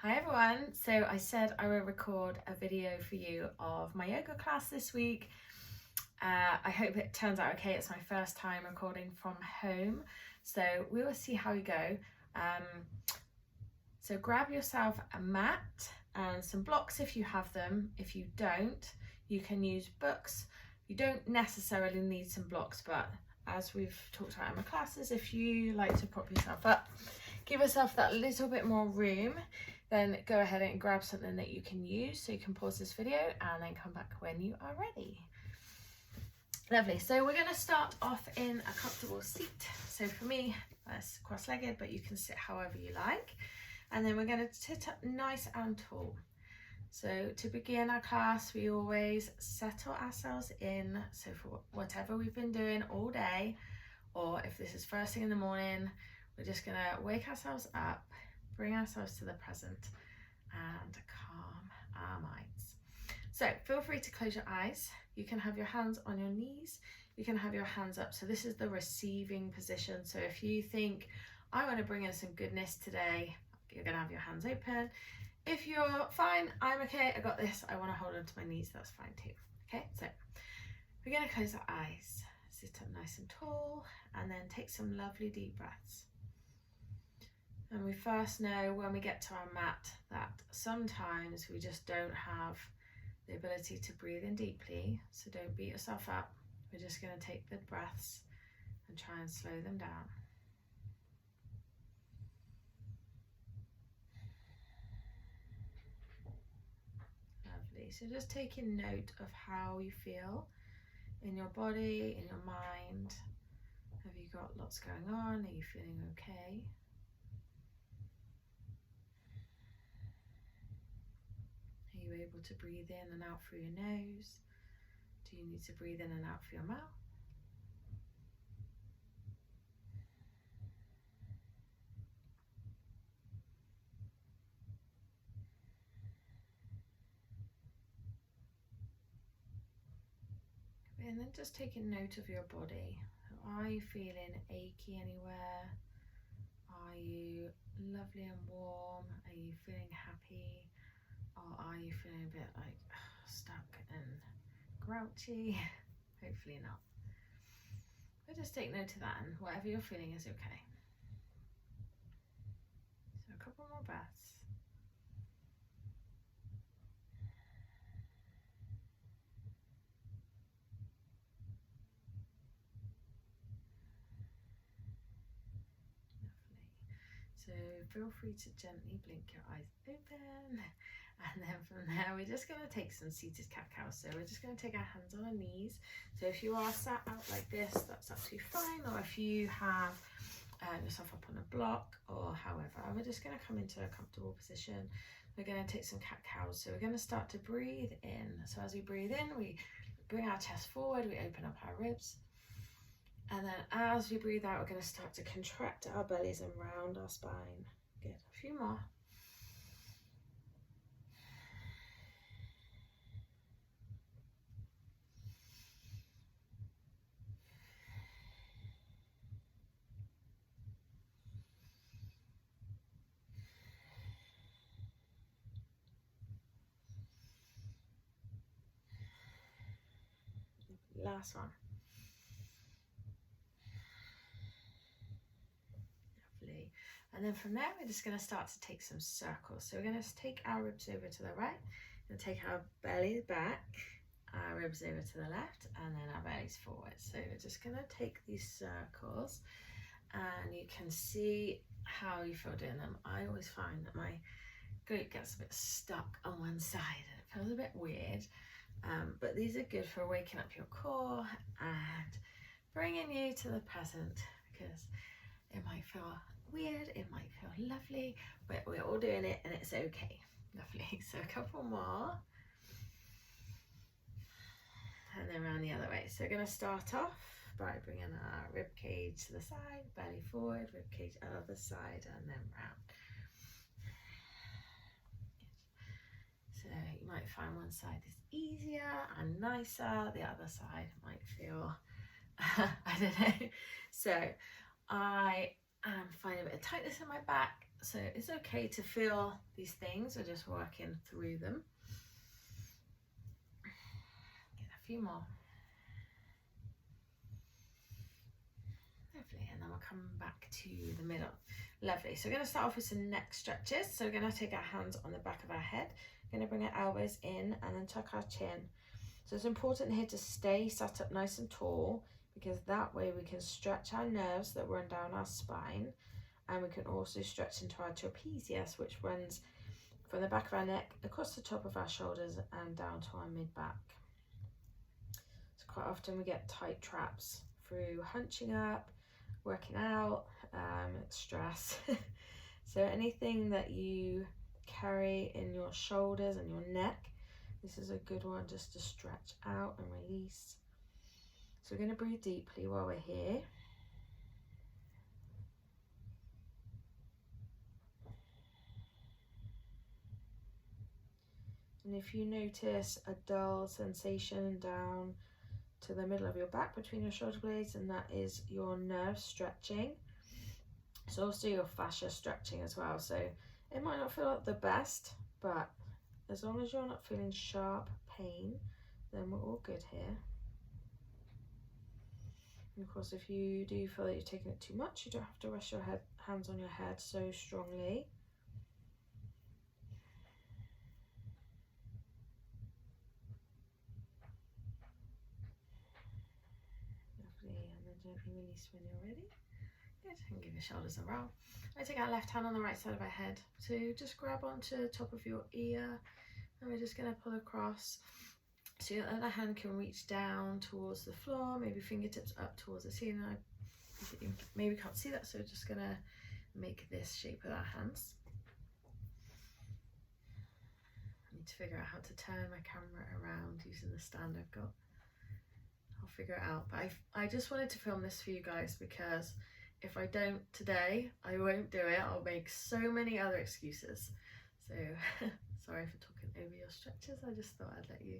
Hi everyone, so I said I will record a video for you of my yoga class this week. I hope it turns out okay. It's my first time recording from home, so we will see how we go. So grab yourself a mat and some blocks if you have them. If you don't, you can use books. You don't necessarily need some blocks, but as we've talked about in my classes, if you like to prop yourself up, give yourself that little bit more room, then go ahead and grab something that you can use. So you can pause this video and then come back when you are ready. Lovely. So we're going to start off in a comfortable seat. So for me, that's cross-legged, but you can sit however you like. And then we're going to sit up nice and tall. So to begin our class, we always settle ourselves in. So for whatever we've been doing all day, or if this is first thing in the morning, we're just going to wake ourselves up, bring ourselves to the present, and calm our minds. So feel free to close your eyes. You can have your hands on your knees. You can have your hands up. So this is the receiving position. So if you think, I want to bring in some goodness today, you're going to have your hands open. If you're fine, I'm okay, I got this, I want to hold on to my knees, that's fine too. Okay, so we're going to close our eyes, sit up nice and tall, and then take some lovely deep breaths. And we first know when we get to our mat that sometimes we just don't have the ability to breathe in deeply, so don't beat yourself up. We're just going to take the breaths and try and slow them down. Lovely. So just taking note of how you feel in your body, in your mind. Have you got lots going on? Are you feeling okay? Are you able to breathe in and out through your nose? Do you need to breathe in and out through your mouth? And then just taking note of your body. Are you feeling achy anywhere? Are you lovely and warm? Are you feeling happy? Or are you feeling a bit like stuck and grouchy? Hopefully not. But just take note of that, and whatever you're feeling is okay. So a couple more breaths. So feel free to gently blink your eyes open, and then from there we're just going to take some seated cat-cow. So we're just going to take our hands on our knees. So if you are sat out like this, that's absolutely fine, or if you have yourself up on a block or however, we're just going to come into a comfortable position. We're going to take some cat-cows. So we're going to start to breathe in. So as we breathe in, we bring our chest forward, we open up our ribs. And then as we breathe out, we're going to start to contract our bellies and round our spine. Good, a few more. Last one. Lovely. And then from there, we're just going to start to take some circles. So we're going to take our ribs over to the right, and take our belly back, our ribs over to the left, and then our bellies forward. So we're just going to take these circles, and you can see how you feel doing them. I always find that my glute gets a bit stuck on one side and it feels a bit weird, but these are good for waking up your core and bringing you to the present, because it might feel weird, it might feel lovely, but we're all doing it and it's okay. Lovely. So a couple more, and then around the other way. So we're going to start off by bringing our rib cage to the side, belly forward, rib cage other side, and then round. So you might find one side is easier and nicer, the other side might feel, I don't know. So I am finding a bit of tightness in my back, So it's okay to feel these things. We're just working through them. Get a few more. Lovely, and then we'll come back to the middle. Lovely. So we're going to start off with some neck stretches. So we're going to take our hands on the back of our head. We're going to bring our elbows in and then tuck our chin. So it's important here to stay sat up nice and tall, because that way we can stretch our nerves that run down our spine, and we can also stretch into our trapezius, which runs from the back of our neck across the top of our shoulders and down to our mid-back. So quite often we get tight traps through hunching up, working out, stress. So anything that you carry in your shoulders and your neck, this is a good one just to stretch out and release. So we're going to breathe deeply while we're here. And if you notice a dull sensation down to the middle of your back between your shoulder blades, and that is your nerve stretching. It's also your fascia stretching as well. So it might not feel like the best, but as long as you're not feeling sharp pain, then we're all good here. And of course, if you do feel that you're taking it too much, you don't have to rest your hands on your head so strongly. Lovely, and then gently release when you're ready. Good, and give your shoulders a roll. I take our left hand on the right side of our head. So just grab onto the top of your ear, and we're just going to pull across. So your other hand can reach down towards the floor, maybe fingertips up towards the ceiling. You maybe can't see that, so we're just going to make this shape with our hands. I need to figure out how to turn my camera around using the stand I've got. I'll figure it out. But I just wanted to film this for you guys, because if I don't today, I won't do it. I'll make so many other excuses. So sorry for talking over your stretches. I just thought I'd let you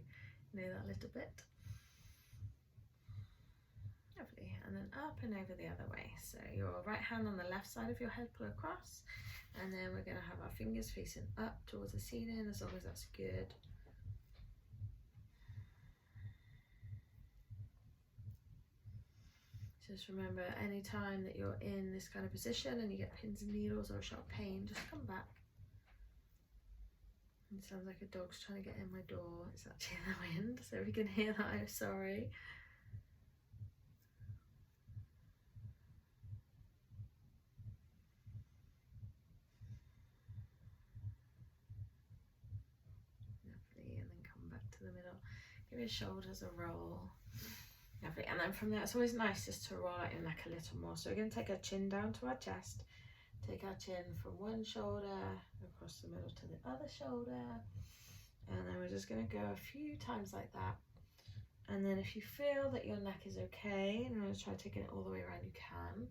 know that a little bit. Lovely, and then up and over the other way. So your right hand on the left side of your head, pull across, and then we're going to have our fingers facing up towards the ceiling, as long as that's good. Just remember, any time that you're in this kind of position and you get pins and needles or sharp pain, just come back. It sounds like a dog's trying to get in my door. It's actually the wind, so if you can hear that, I'm sorry. Lovely, and then come back to the middle. Give your shoulders a roll. Lovely, and then from there, it's always nice just to roll out your neck a little more. So we're going to take our chin down to our chest. Take our chin from one shoulder across the middle to the other shoulder. And then we're just going to go a few times like that. And then if you feel that your neck is okay, and I'm going to try taking it all the way around, you can.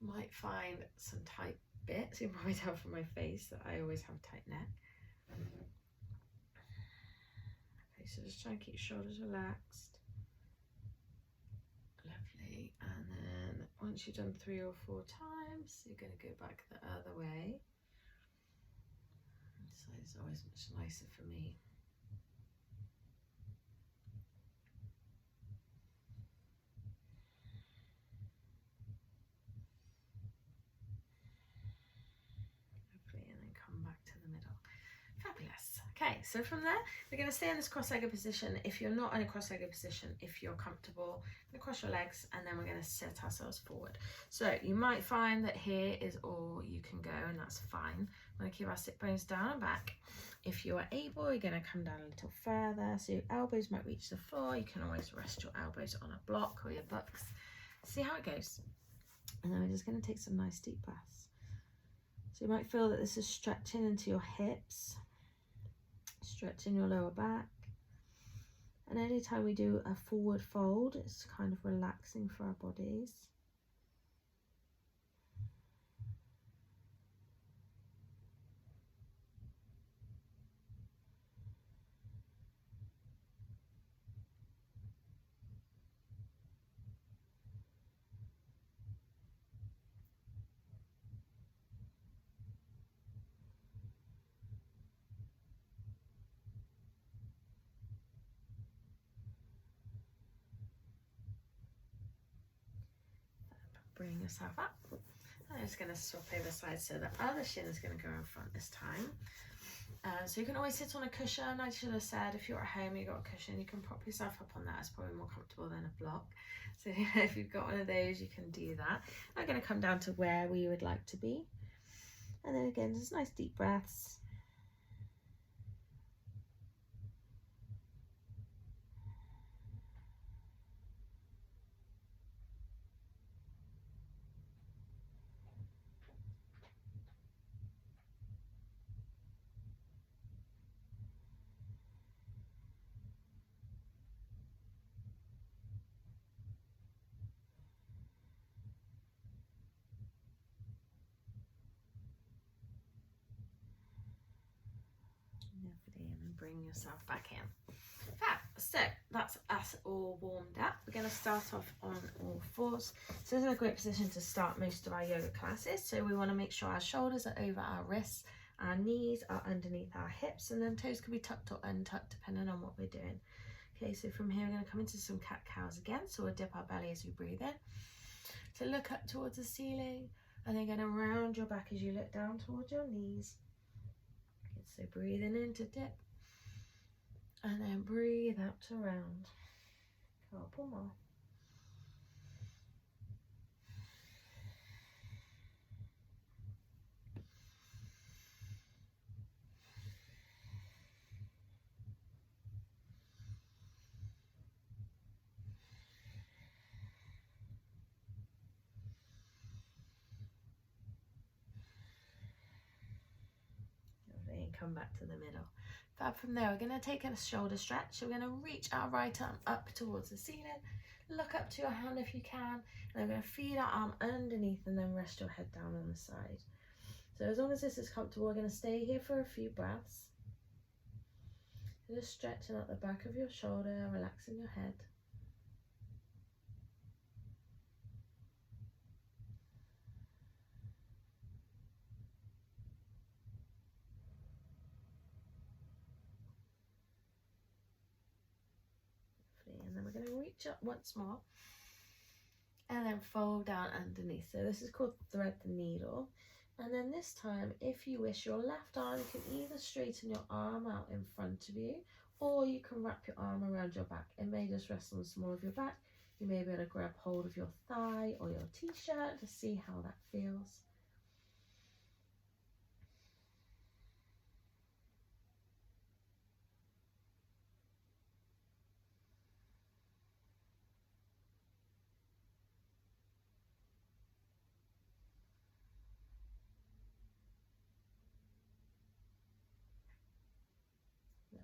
You might find some tight bits. You can probably tell from my face that I always have a tight neck. Okay, so just try and keep your shoulders relaxed. Lovely, and then once you've done 3 or 4 times, you're going to go back the other way. This side is always much nicer for me. Lovely, and then come back to the middle. Fabulous. Okay, so from there, we're going to stay in this cross-legged position. If you're not in a cross-legged position, if you're comfortable, we're going to cross your legs, and then we're going to set ourselves forward. So you might find that here is all you can go, and that's fine. We're going to keep our sit bones down and back. If you are able, you're going to come down a little further, so your elbows might reach the floor. You can always rest your elbows on a block or your books. See how it goes. And then we're just going to take some nice deep breaths. So you might feel that this is stretching into your hips, stretching your lower back. And anytime we do a forward fold, it's kind of relaxing for our bodies. bring yourself up. I'm just going to swap over sides, so the other shin is going to go in front this time. So you can always sit on a cushion. I should have said, if you're at home, you've got a cushion, you can prop yourself up on that. It's probably more comfortable than a block. So if you've got one of those, you can do that. I'm going to come down to where we would like to be. And then again, just nice deep breaths. And then bring yourself back in. So that's us all warmed up. We're going to start off on all fours. So this is a great position to start most of our yoga classes. So we want to make sure our shoulders are over our wrists, our knees are underneath our hips, and then toes can be tucked or untucked depending on what we're doing. Okay, so from here we're going to come into some cat-cows again. So we'll dip our belly as we breathe in. So look up towards the ceiling, and then going to round your back as you look down towards your knees. Okay, so breathing in to dip. And then breathe out to round. Couple more. Lovely, and come back to the middle. From there, we're going to take a shoulder stretch. So we're going to reach our right arm up towards the ceiling. Look up to your hand if you can. And we're going to feed our arm underneath and then rest your head down on the side. So as long as this is comfortable, we're going to stay here for a few breaths. Just stretching out the back of your shoulder, relaxing your head. And then we're going to reach up once more and then fold down underneath. So this is called thread the needle. And then this time, if you wish, your left arm, you can either straighten your arm out in front of you, or you can wrap your arm around your back. It may just rest on the small of your back. You may be able to grab hold of your thigh or your t-shirt to see how that feels.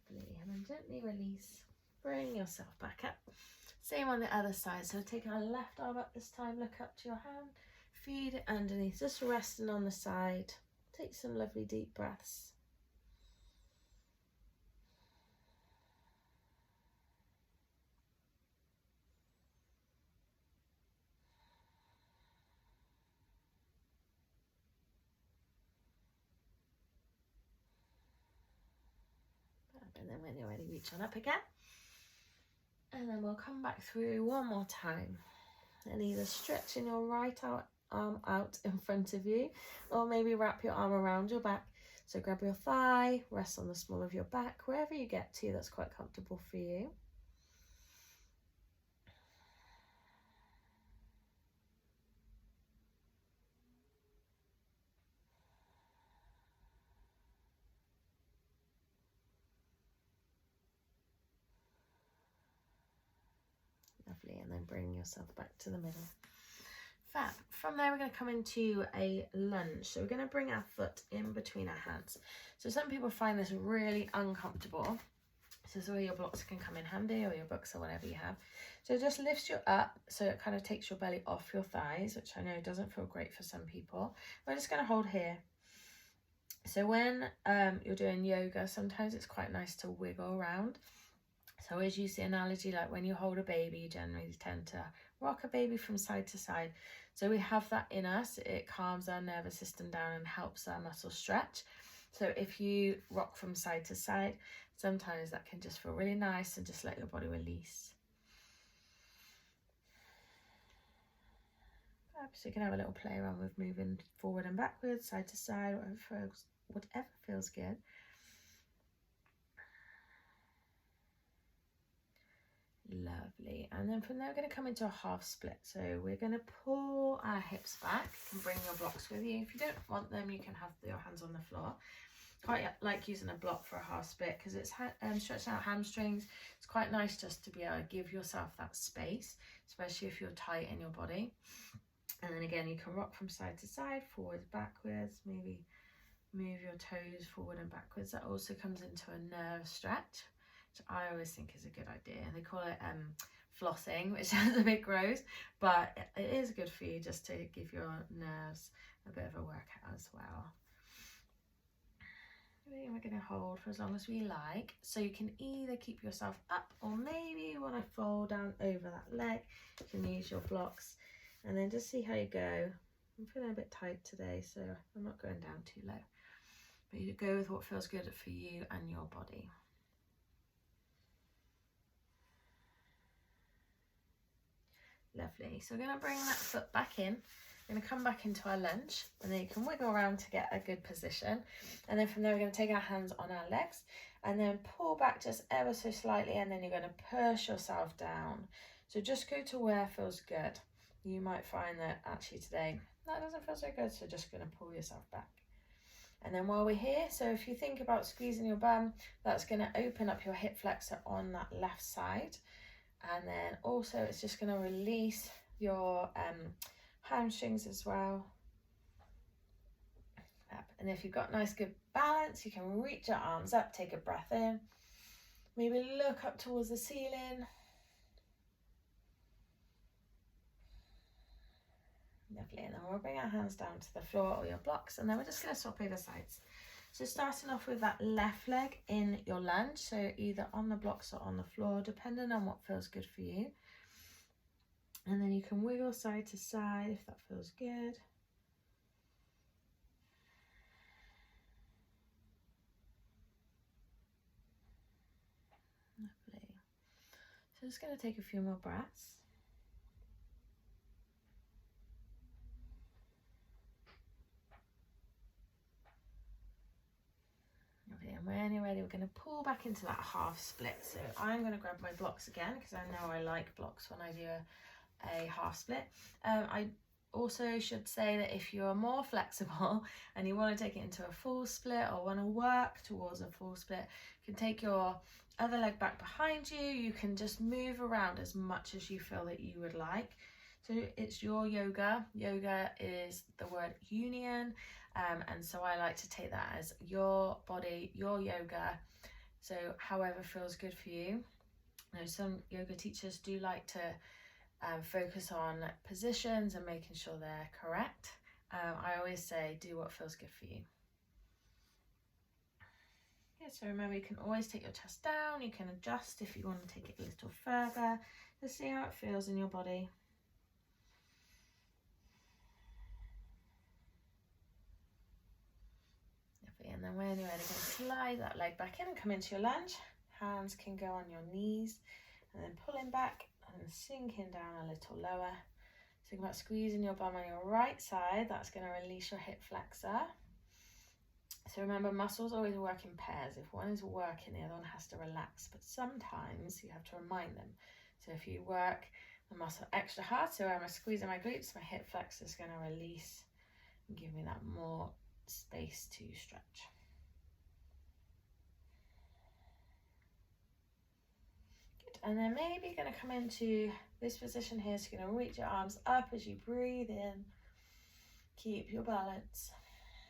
Lovely, and then gently release. Bring yourself back up. Same on the other side. So take our left arm up this time, look up to your hand, feed it underneath, just resting on the side. Take some lovely deep breaths. And then when you're ready, reach on up again. And then we'll come back through one more time. And either stretching your right arm out in front of you, or maybe wrap your arm around your back. So grab your thigh, rest on the small of your back, wherever you get to that's quite comfortable for you. Lovely, and then bring yourself back to the middle. Fab. From there, we're going to come into a lunge. So we're going to bring our foot in between our hands. So some people find this really uncomfortable. So this is where your blocks can come in handy, or your books, or whatever you have. So it just lifts you up, so it kind of takes your belly off your thighs, which I know doesn't feel great for some people. We're just going to hold here. So when you're doing yoga, sometimes it's quite nice to wiggle around. So as you see analogy, like when you hold a baby, you generally tend to rock a baby from side to side. So we have that in us. It calms our nervous system down and helps our muscles stretch. So if you rock from side to side, sometimes that can just feel really nice and just let your body release. So you can have a little play around with moving forward and backwards, side to side, whatever feels good. Lovely. And then from there we're going to come into a half split. So we're going to pull our hips back and bring your blocks with you. If you don't want them, you can have your hands on the floor. Quite like using a block for a half split because it's stretching out hamstrings. It's quite nice just to be able to give yourself that space, especially if you're tight in your body. And then again, you can rock from side to side, forwards, backwards, maybe move your toes forward and backwards. That also comes into a nerve stretch, which I always think is a good idea. They call it flossing, which sounds a bit gross, but it is good for you just to give your nerves a bit of a workout as well. We're going to hold for as long as we like. So you can either keep yourself up or maybe you want to fold down over that leg. You can use your blocks and then just see how you go. I'm feeling a bit tight today, so I'm not going down too low. But you go with what feels good for you and your body. Lovely. So we're going to bring that foot back in. We're going to come back into our lunge, and then you can wiggle around to get a good position. And then from there, we're going to take our hands on our legs and then pull back just ever so slightly, and then you're going to push yourself down. So just go to where feels good. You might find that actually today that doesn't feel so good, so just going to pull yourself back. And then while we're here, so if you think about squeezing your bum, that's going to open up your hip flexor on that left side. And then also it's just going to release your hamstrings as well. And if you've got nice good balance, you can reach your arms up, take a breath in, maybe look up towards the ceiling. Lovely. And then we'll bring our hands down to the floor or your blocks, and then we're just going to swap over sides. So starting off with that left leg in your lunge, so either on the blocks or on the floor, depending on what feels good for you. And then you can wiggle side to side if that feels good. Lovely. So just going to take a few more breaths. Lovely. And when you're ready, we're going to pull back into that half split. So I'm going to grab my blocks again because I know I like blocks when I do a half split. I also should say that if you're more flexible and you want to take it into a full split or want to work towards a full split, you can take your other leg back behind you. You can just move around as much as you feel that you would like. So it's your yoga. Yoga is the word union, and so I like to take that as your body, your yoga. So however feels good for you. You know, some yoga teachers do like to focus on positions and making sure they're correct. I always say do what feels good for you. Yeah, so remember, you can always take your chest down. You can adjust if you want to take it a little further. Just see how it feels in your body. Lovely. And then when you're ready, again, slide that leg back in and come into your lunge. Hands can go on your knees and then pulling back and sinking down a little lower. Think about squeezing your bum on your right side. That's going to release your hip flexor. So remember, muscles always work in pairs. If one is working, the other one has to relax. But sometimes you have to remind them. So if you work the muscle extra hard, so I'm squeezing my glutes, my hip flexor is going to release and give me that more space to stretch. And then maybe you're going to come into this position here. So you're going to reach your arms up as you breathe in. Keep your balance.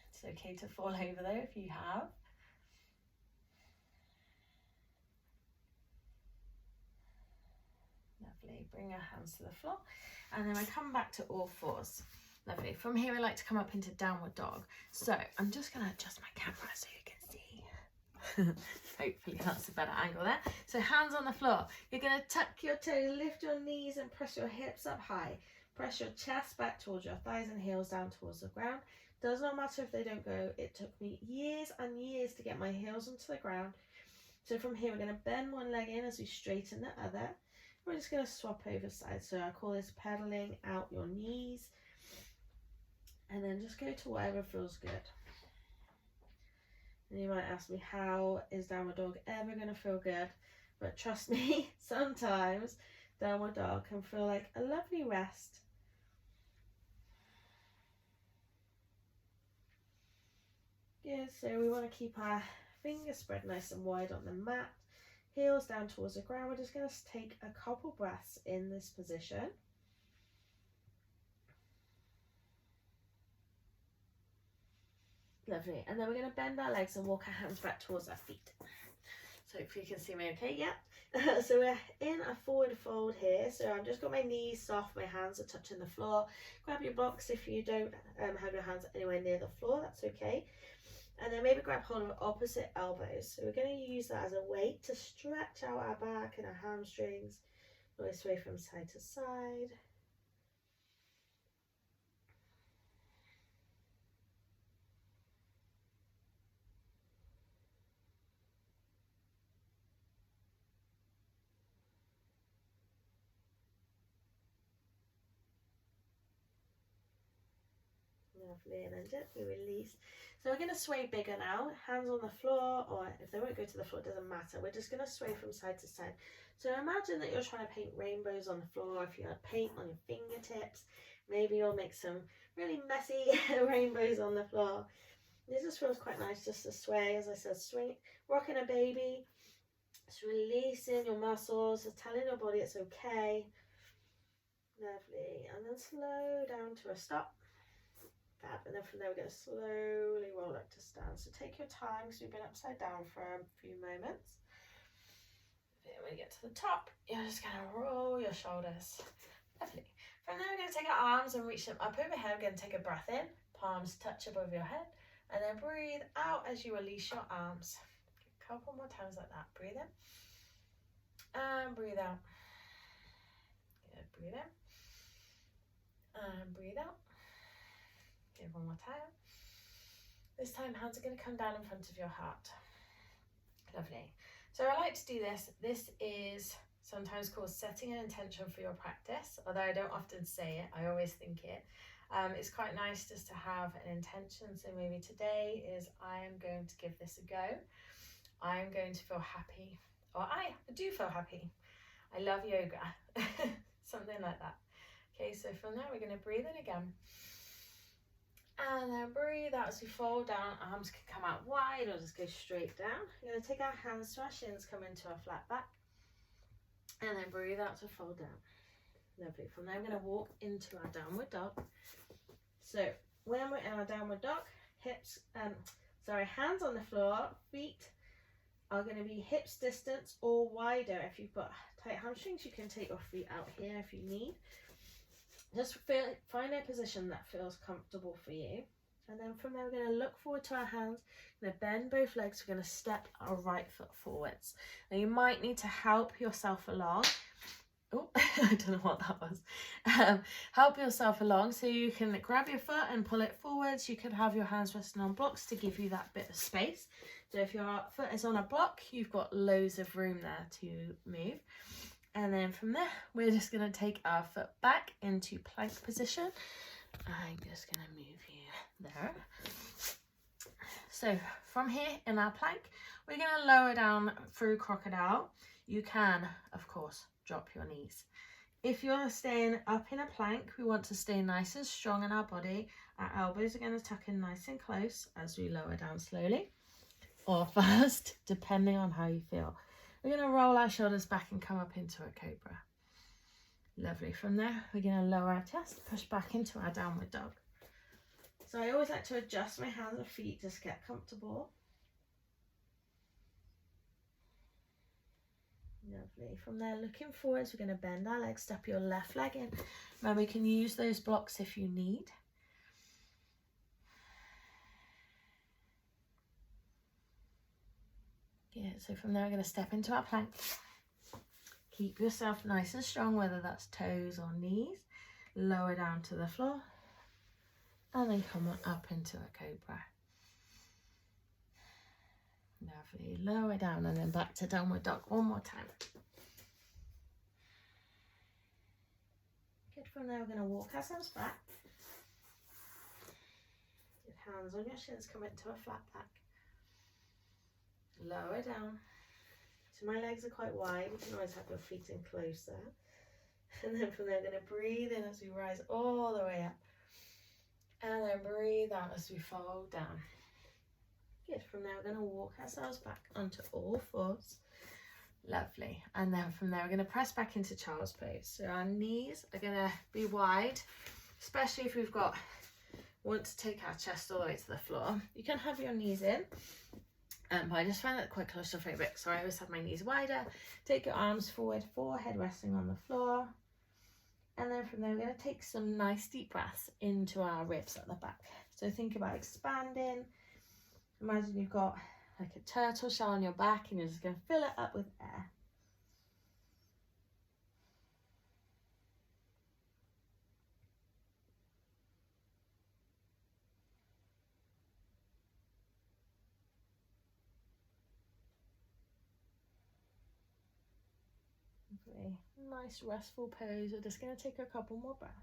It's okay to fall over though if you have. Lovely. Bring your hands to the floor. And then I come back to all fours. Lovely. From here I like to come up into downward dog. So I'm just going to adjust my camera so you can see. Hopefully that's a better angle there. So hands on the floor. You're going to tuck your toes, lift your knees and press your hips up high. Press your chest back towards your thighs and heels down towards the ground. Does not matter if they don't go. It took me years and years to get my heels onto the ground. So from here we're going to bend one leg in as we straighten the other. We're just going to swap over sides. So I call this pedaling out your knees. And then just go to whatever feels good. And you might ask me, how is downward dog ever going to feel good? But trust me, sometimes downward dog can feel like a lovely rest. Good, so we want to keep our fingers spread nice and wide on the mat, heels down towards the ground. We're just going to take a couple breaths in this position. Lovely, and then we're going to bend our legs and walk our hands back towards our feet. So if you can see me okay, yeah. So we're in a forward fold here. So I've just got my knees soft, my hands are touching the floor. Grab your blocks if you don't have your hands anywhere near the floor, that's okay. And then maybe grab hold of opposite elbows. So we're going to use that as a weight to stretch out our back and our hamstrings. Always sway from side to side. Lovely, and then gently release. So we're going to sway bigger now, hands on the floor, or if they won't go to the floor, it doesn't matter. We're just going to sway from side to side. So imagine that you're trying to paint rainbows on the floor. If you had paint on your fingertips, maybe you'll make some really messy rainbows on the floor. This just feels quite nice just to sway, as I said, swing, rocking a baby, just releasing your muscles, just telling your body it's okay. Lovely, and then slow down to a stop. And then from there we're going to slowly roll up to stand. So take your time because we've been upside down for a few moments. Then when you get to the top, you're just going to roll your shoulders. Lovely. From there we're going to take our arms and reach them up overhead. We're going to take a breath in, palms touch above your head, and then breathe out as you release your arms. A couple more times like that. Breathe in and breathe out. Good. Breathe in and breathe out. Give one more time. This time hands are going to come down in front of your heart. Lovely. So I like to do this. This is sometimes called setting an intention for your practice. Although I don't often say it, I always think it. It's quite nice just to have an intention. So maybe today is I am going to give this a go. I am going to feel happy. Or I do feel happy. I love yoga. Something like that. Okay, so from there we're going to breathe in again. And then breathe out as we fold down. Arms can come out wide or just go straight down. We're going to take our hands to our shins, come into a flat back. And then breathe out to fold down. Lovely. From there, I'm going to walk into our downward dog. So when we're in our downward dog, hands on the floor, feet are going to be hips distance or wider. If you've got tight hamstrings, you can take your feet out here if you need. Just find a position that feels comfortable for you. And then from there, we're going to look forward to our hands. We're going to bend both legs. We're going to step our right foot forwards. Now you might need to help yourself along. Oh, I don't know what that was. Help yourself along so you can grab your foot and pull it forwards. You could have your hands resting on blocks to give you that bit of space. So if your foot is on a block, you've got loads of room there to move. And then from there, we're just going to take our foot back into plank position. I'm just going to move you there. So from here in our plank, we're going to lower down through crocodile. You can, of course, drop your knees. If you're staying up in a plank, we want to stay nice and strong in our body. Our elbows are going to tuck in nice and close as we lower down slowly or fast, depending on how you feel. We're going to roll our shoulders back and come up into a cobra. Lovely. From there, we're going to lower our chest, push back into our downward dog. So I always like to adjust my hands and feet, just get comfortable. Lovely. From there, looking forwards, we're going to bend our legs, step your left leg in. Remember, you can use those blocks if you need. Yeah, so from there, we're going to step into our plank. Keep yourself nice and strong, whether that's toes or knees. Lower down to the floor. And then come on up into a cobra. Lovely. Lower down and then back to downward dog one more time. Good. From there, we're going to walk ourselves back. Hands on your shins, come into a flat back. Lower down. So my legs are quite wide. You can always have your feet in closer. And then from there, we're going to breathe in as we rise all the way up. And then breathe out as we fold down. Good. From there, we're going to walk ourselves back onto all fours. Lovely. And then from there, we're going to press back into child's pose. So our knees are going to be wide, especially if we've want to take our chest all the way to the floor. You can have your knees in, but I just find that quite claustrophobic. So I always have my knees wider. Take your arms forward, forehead resting on the floor. And then from there, we're going to take some nice deep breaths into our ribs at the back. So think about expanding. Imagine you've got like a turtle shell on your back and you're just going to fill it up with air. Lovely. Nice restful pose. We're just going to take a couple more breaths.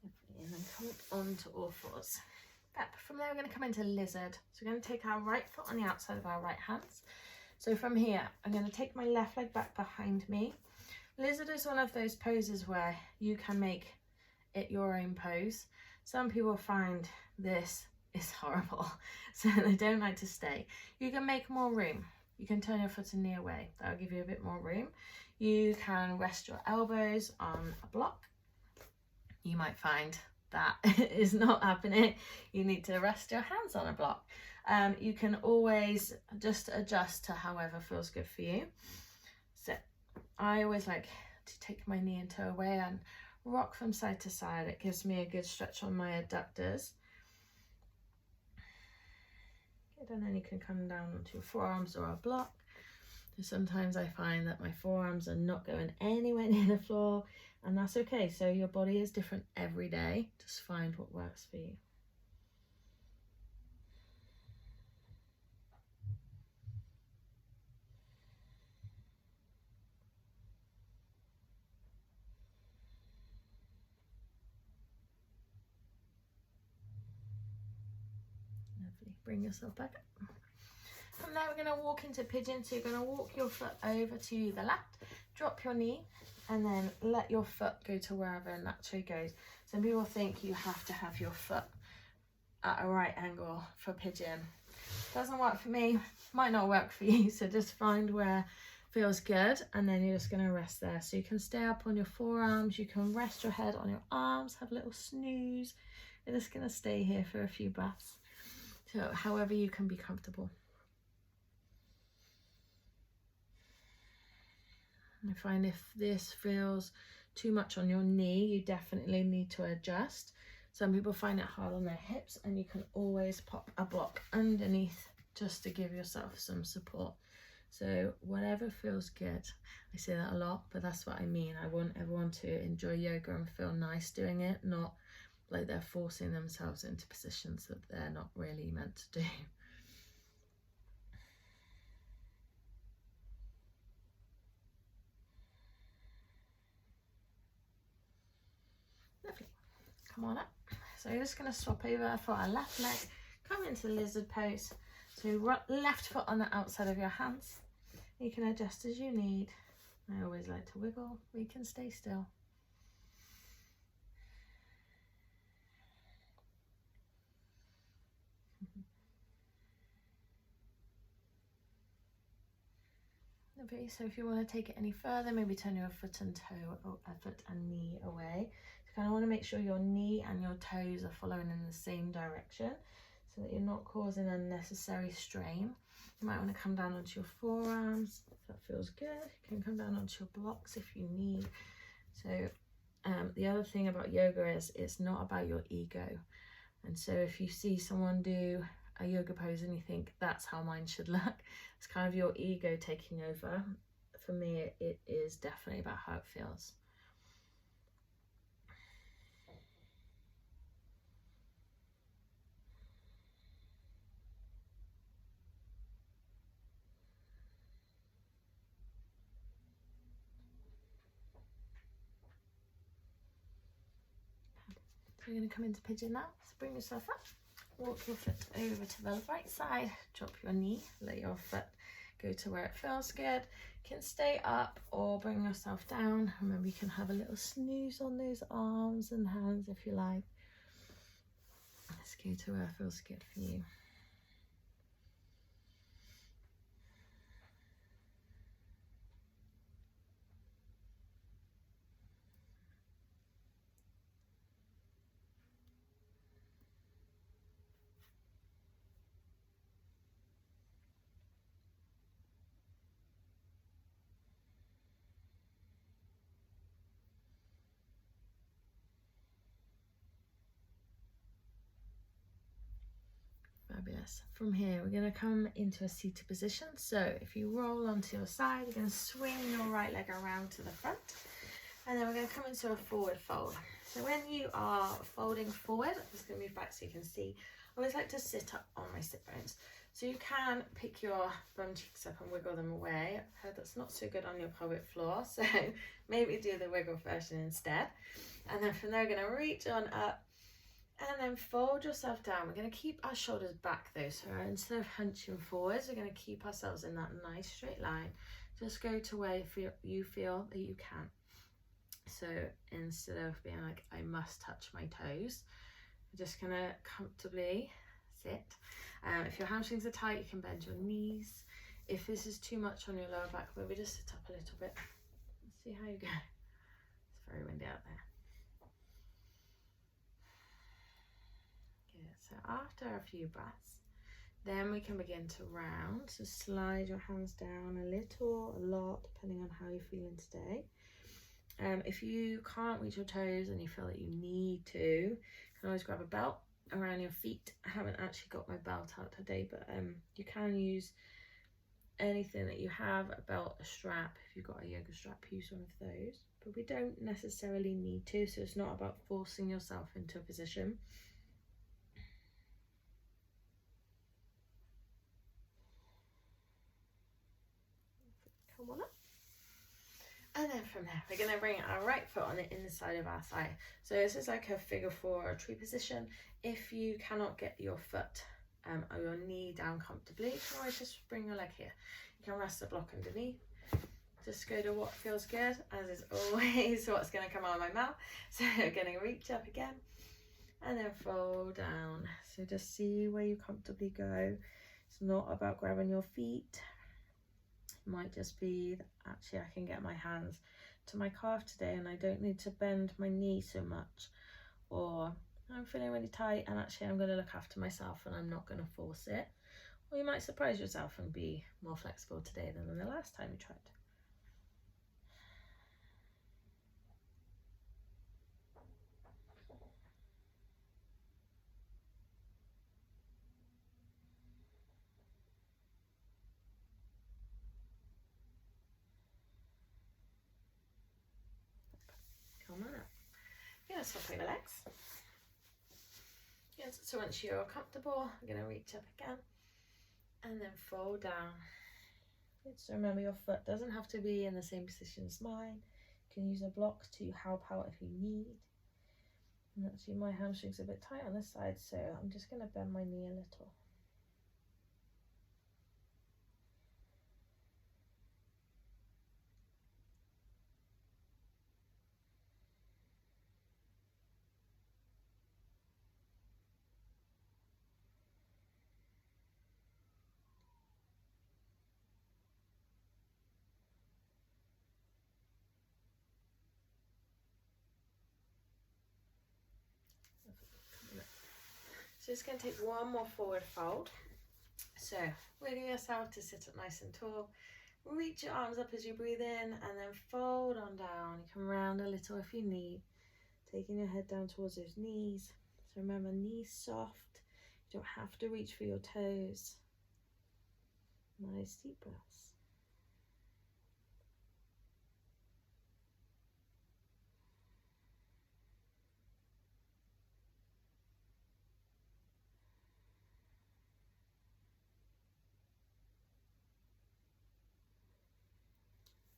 Lovely. And then come up onto all fours. From there, we're going to come into lizard. So we're going to take our right foot on the outside of our right hands. So from here, I'm going to take my left leg back behind me. Lizard is one of those poses where you can make it your own pose. Some people find this is horrible, so they don't like to stay. You can make more room. You can turn your foot and knee away. That'll give you a bit more room. You can rest your elbows on a block. You might find that is not happening. You need to rest your hands on a block. You can always just adjust to however feels good for you. So I always like to take my knee and toe away and rock from side to side. It gives me a good stretch on my adductors. Good, and then you can come down onto your forearms or a block. So sometimes I find that my forearms are not going anywhere near the floor, and that's okay. So your body is different every day. Just find what works for you. Lovely. Bring yourself back up. From there, we're going to walk into pigeon. So you're going to walk your foot over to the left, drop your knee, and then let your foot go to wherever it naturally goes. Some people think you have to have your foot at a right angle for pigeon. Doesn't work for me, might not work for you. So just find where feels good, and then you're just going to rest there. So you can stay up on your forearms, you can rest your head on your arms, have a little snooze. You're just going to stay here for a few breaths. So however you can be comfortable. I find if this feels too much on your knee, you definitely need to adjust. Some people find it hard on their hips, and you can always pop a block underneath just to give yourself some support. So whatever feels good. I say that a lot, but that's what I mean. I want everyone to enjoy yoga and feel nice doing it, not like they're forcing themselves into positions that they're not really meant to do. Lovely. Come on up. So you're just going to swap over for our left leg, come into the lizard pose. So left foot on the outside of your hands. You can adjust as you need. I always like to wiggle. We can stay still. Okay, so if you want to take it any further, maybe turn your foot and toe or foot and knee away. You kind of want to make sure your knee and your toes are following in the same direction so that you're not causing unnecessary strain. You might want to come down onto your forearms if that feels good. You can come down onto your blocks if you need. So the other thing about yoga is it's not about your ego. And so if you see someone do a yoga pose and you think that's how mine should look, it's kind of your ego taking over. For me, it is definitely about how it feels. So you're going to come into pigeon now. So bring yourself up, walk your foot over to the right side, drop your knee, let your foot go to where it feels good. You can stay up or bring yourself down. Remember, you can have a little snooze on those arms and hands if you like. Let's go to where it feels good for you. Fabulous. From here, we're going to come into a seated position. So if you roll onto your side, you're going to swing your right leg around to the front. And then we're going to come into a forward fold. So when you are folding forward, I'm just going to move back so you can see. I always like to sit up on my sit bones. So you can pick your bum cheeks up and wiggle them away. I've heard that's not so good on your pelvic floor. So maybe do the wiggle version instead. And then from there, we're going to reach on up. And then fold yourself down. We're going to keep our shoulders back though. So instead of hunching forwards, we're going to keep ourselves in that nice straight line. Just go to where you feel that you can. So instead of being like, I must touch my toes, we're just going to comfortably sit. If your hamstrings are tight, you can bend your knees. If this is too much on your lower back, maybe just sit up a little bit. Let's see how you go. It's very windy out there. So after a few breaths, then we can begin to round. So slide your hands down a little, a lot, depending on how you're feeling today. If you can't reach your toes and you feel that you need to, you can always grab a belt around your feet. I haven't actually got my belt out today, but you can use anything that you have, a belt, a strap. If you've got a yoga strap, use one of those. But we don't necessarily need to, so it's not about forcing yourself into a position. Come on up. And then from there, we're going to bring our right foot on the inside of our thigh. So this is like a figure four or a tree position. If you cannot get your foot or your knee down comfortably, you can always just bring your leg here. You can rest the block underneath. Just go to what feels good, as is always what's going to come out of my mouth. So we're going to reach up again and then fold down. So just see where you comfortably go. It's not about grabbing your feet. Might just be that actually I can get my hands to my calf today and I don't need to bend my knee so much, or I'm feeling really tight and actually I'm going to look after myself and I'm not going to force it. Or you might surprise yourself and be more flexible today than the last time you tried. Come on up. You're going to swap over legs. Yes, so once you're comfortable, I'm going to reach up again and then fold down. So remember, your foot doesn't have to be in the same position as mine. You can use a block to help out if you need. And actually my hamstring's a bit tight on this side, so I'm just going to bend my knee a little. So it's going to take one more forward fold. So wiggle yourself to sit up nice and tall. Reach your arms up as you breathe in and then fold on down. You can round a little if you need. Taking your head down towards those knees. So remember, knees soft. You don't have to reach for your toes. Nice deep breaths.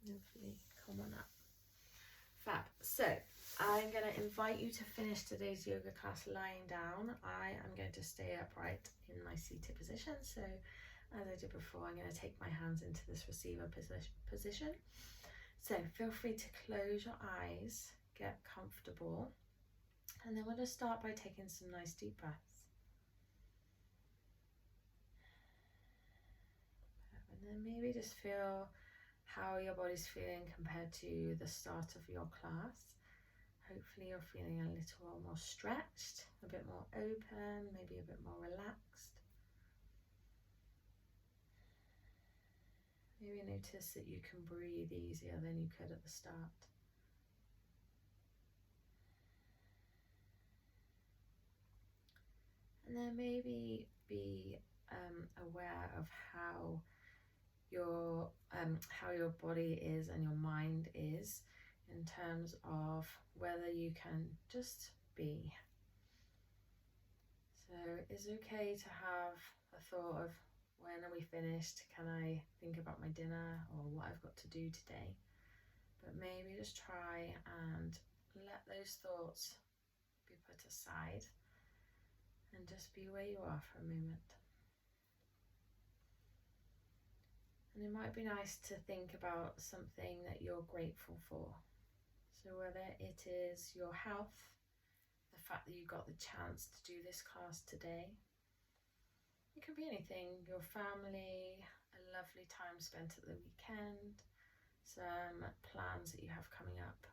Lovely. Come on up. Fab. So I'm going to invite you to finish today's yoga class lying down. I am going to stay upright in my seated position. So as I did before, I'm going to take my hands into this receiver position. So feel free to close your eyes, get comfortable, and then we'll just start by taking some nice deep breaths. And then maybe just feel how your body's feeling compared to the start of your class. Hopefully you're feeling a little more stretched, a bit more open, maybe a bit more relaxed. Maybe notice that you can breathe easier than you could at the start. And then maybe be aware of how your body is and your mind is in terms of whether you can just be. So it's okay to have a thought of, when are we finished? Can I think about my dinner or what I've got to do today? But maybe just try and let those thoughts be put aside and just be where you are for a moment. And it might be nice to think about something that you're grateful for. So whether it is your health, the fact that you got the chance to do this class today, it could be anything, your family, a lovely time spent at the weekend, some plans that you have coming up,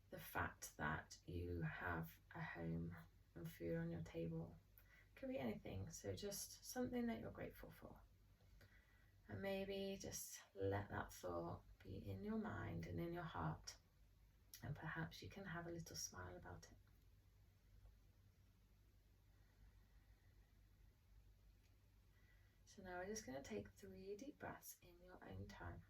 the fact that you have a home and food on your table. It could be anything, so just something that you're grateful for. And maybe just let that thought be in your mind and in your heart, and perhaps you can have a little smile about it. So now we're just going to take 3 deep breaths in your own time.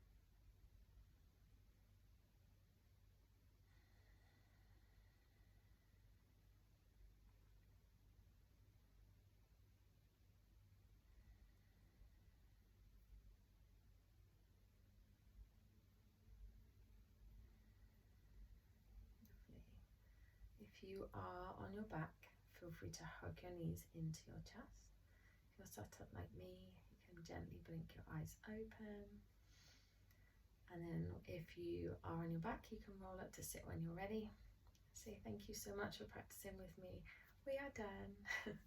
If you are on your back, feel free to hug your knees into your chest. If you're sat up like me, you can gently blink your eyes open. And then if you are on your back, you can roll up to sit when you're ready. Say thank you so much for practicing with me. We are done.